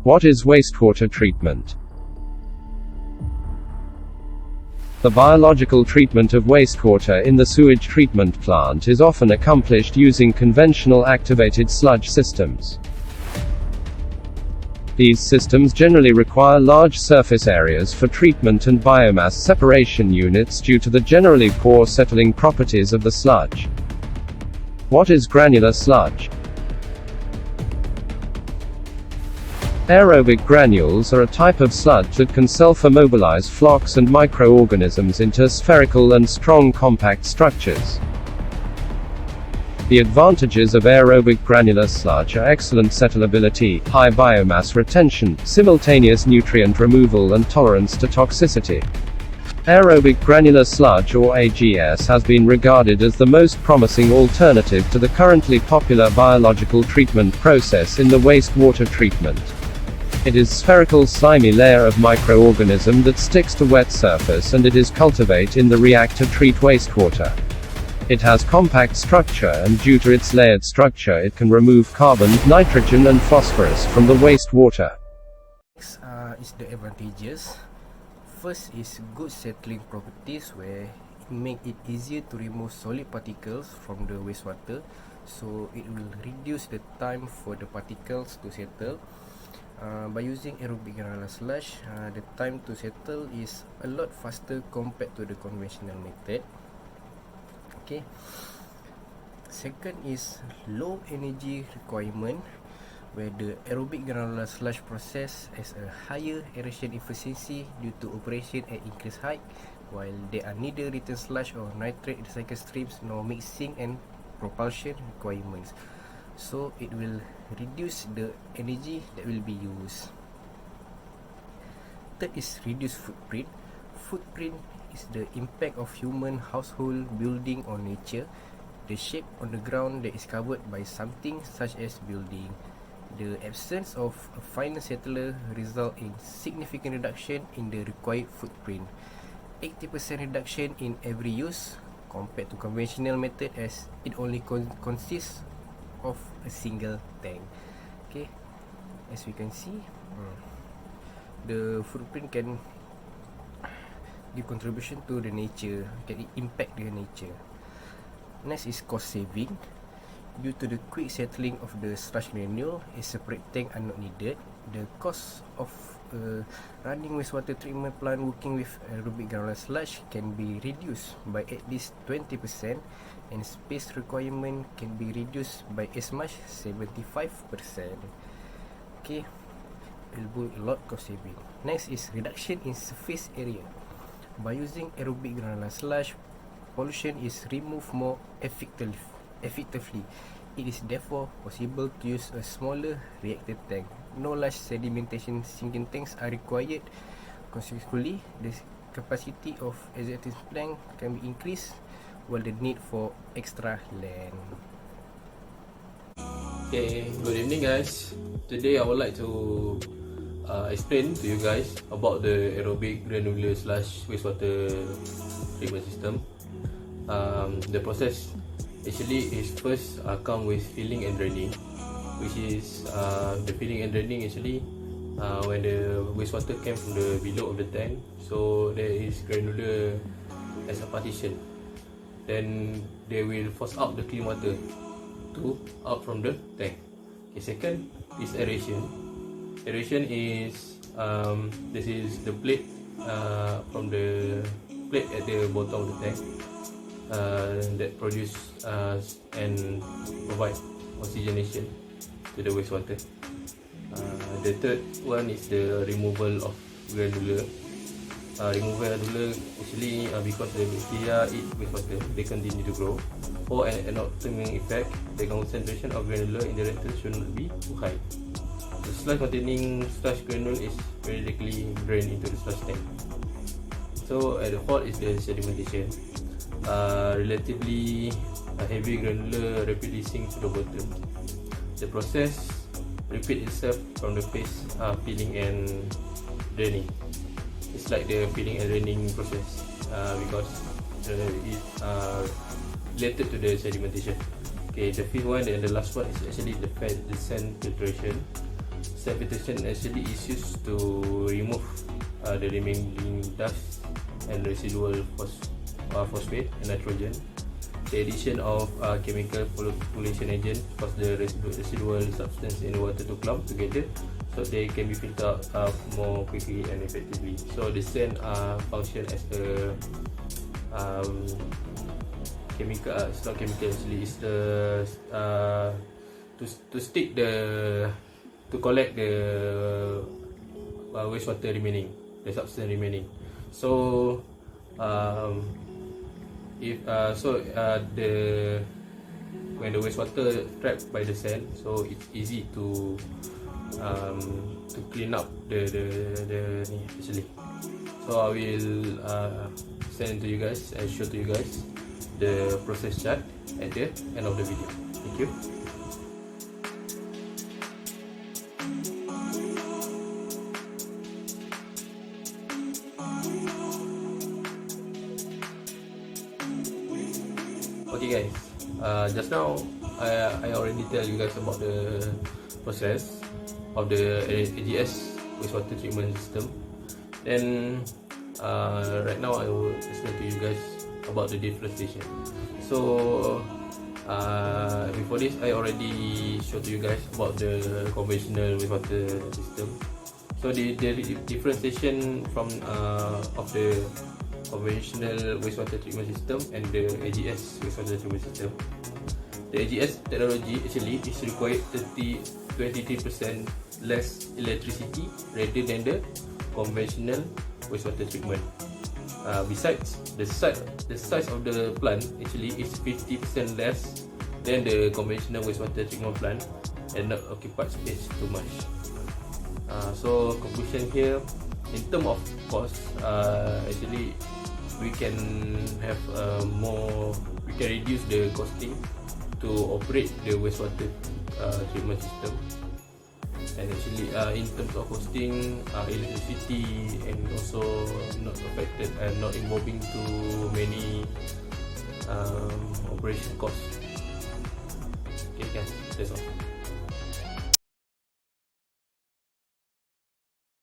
What is wastewater treatment? The biological treatment of wastewater in the sewage treatment plant is often accomplished using conventional activated sludge systems. These systems generally require large surface areas for treatment and biomass separation units due to the generally poor settling properties of the sludge. What is granular sludge? Aerobic granules are a type of sludge that can self-immobilize flocks and microorganisms into spherical and strong compact structures. The advantages of aerobic granular sludge are excellent settlability, high biomass retention, simultaneous nutrient removal and tolerance to toxicity. Aerobic granular sludge or AGS has been regarded as the most promising alternative to the currently popular biological treatment process in the wastewater treatment. It is spherical slimy layer of microorganism that sticks to wet surface and it is cultivate in the reactor treat wastewater. It has compact structure and due to its layered structure it can remove carbon, nitrogen and phosphorus from the wastewater. Next is the advantages. First is good settling properties where it make it easier to remove solid particles from the wastewater, so it will reduce the time for the particles to settle. By using aerobic granular sludge, the time to settle is a lot faster compared to the conventional method. Okay. Second is low energy requirement, where the aerobic granular sludge process has a higher aeration efficiency due to operation at increased height, while there are neither return sludge or nitrate recycle streams nor mixing and propulsion requirements. So it will reduce the energy that will be used. Third is reduce footprint. Footprint is the impact of human, household, building or nature. The shape on the ground that is covered by something such as building. The absence of a final settler result in significant reduction in the required footprint. 80% reduction in every use compared to conventional method, as it only consists of a single tank. Okay, as we can see, the footprint can give contribution to the nature, can impact the nature. Next is cost saving. Due to the quick settling of the sludge granule, a separate tank are not needed. The cost of running wastewater treatment plant working with aerobic granular sludge can be reduced by at least 20%, and space requirement can be reduced by as much 75%. Okay, it will be a lot cost saving. Next is reduction in surface area. By using aerobic granular sludge, pollution is removed more effectively. It is therefore possible to use a smaller reactor tank. No large sedimentation sinking tanks are required. Consequently, the capacity of existing plant can be increased, while the need for extra land. Okay, good evening guys. Today I would like to explain to you guys about the aerobic granular slash wastewater treatment system. The process actually is first come with filling and draining, which is the filling and draining actually when the wastewater came from the below of the tank, so there is granular as a partition. Then they will force out the clean water to out from the tank. Okay, second is aeration. Aeration is this is the plate from the plate at the bottom of the tank that produce and provide oxygenation to the wastewater. The third one is the removal of granular. Removal granular actually because the bacteria eat wastewater, they continue to grow. For an optimum effect, the concentration of granular in the reactor should not be too high. The sludge containing sludge granule is periodically drained into the sludge tank. So at the fault is the sedimentation. Relatively heavy granular rapidly sink to the bottom. The process repeats itself from the phase filling and draining. It's like the filling and draining process because it's related to the sedimentation. Okay, the fifth one and the last one is actually the descent filtration. sedimentation actually is used to remove the remaining dust and residual phosphate and nitrogen. The addition of chemical pollution agent cause the residual substance in the water to clump together, so they can be filtered out more quickly and effectively. So the sand function as a chemical. It's not chemical actually. It's the to stick to collect the wastewater remaining, the substance remaining. So when the wastewater trapped by the sand, so it's easy to clean up the actually. So I will send to you guys and show to you guys the process chart at the end of the video. Thank you. Okay guys, just now I already tell you guys about the process of the AGS wastewater treatment system. Then right now I will explain to you guys about the differentiation. So before this I already showed to you guys about the conventional wastewater system. So the differentiation from of the conventional wastewater treatment system and the AGS wastewater treatment system. The AGS technology actually is required 23% less electricity rather than the conventional wastewater treatment. Besides, the size of the plant actually is 50% less than the conventional wastewater treatment plant and not occupy space too much. So conclusion here, in terms of cost, actually we can have we can reduce the costing to operate the wastewater treatment system. And actually in terms of costing, electricity and also not affected and not involving too many operation costs. Okay guys, that's all.